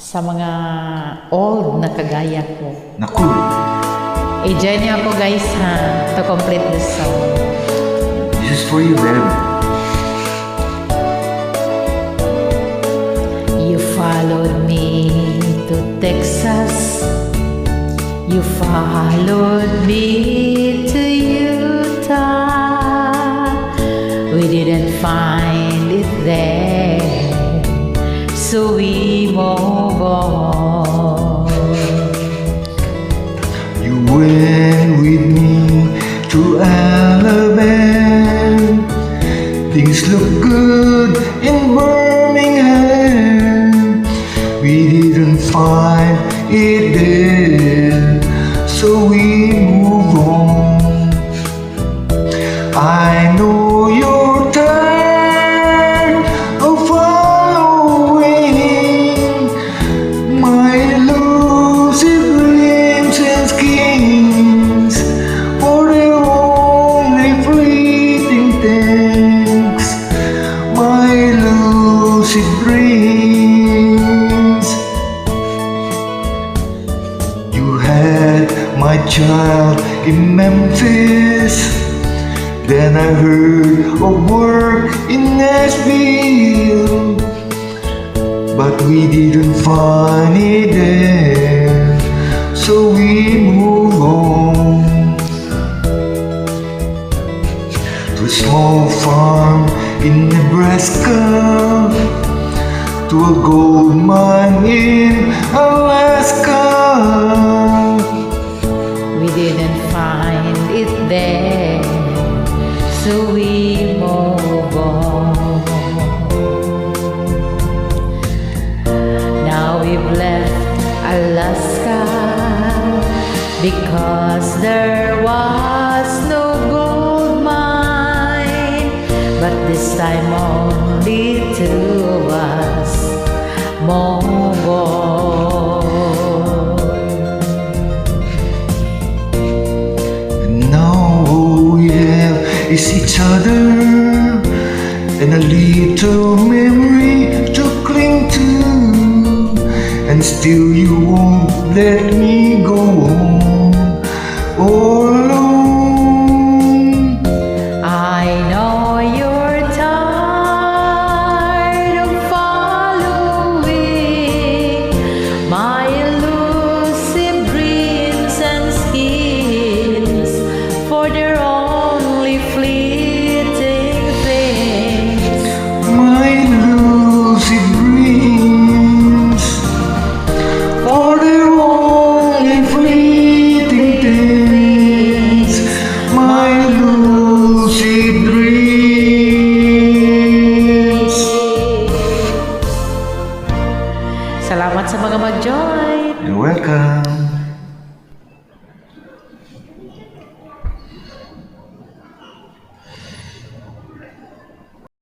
sa mga old na kagaya ko. Naku, I-join niyo ako guys ha, to complete this song. this is for you, babe. You followed me to Texas. You followed me to Utah. We didn't find it there, so we move on. You went with me to Alabama. Things look good in Birmingham. We didn't find it there, so we move on. I know you're tired of following my elusive dreams and schemes, for their only fleeting things, my elusive dreams. You had my child in Memphis, then I heard of work in Nashville, but we didn't find it there, so we move on. To a small farm in Nebraska, to a gold mine in Alaska. We didn't find it there, so we move on. Now we've left Alaska because there was no gold mine, but this time only two of us move on. Now all we have is each other and a little memory to cling to, and still you won't let me go on all alone. I know you're tired of following my elusive dreams and schemes, for their only fleeting things. My lucid dreams, for their only fleeting things, my lucid dreams. Salamat sa mga mag-join. You're welcome.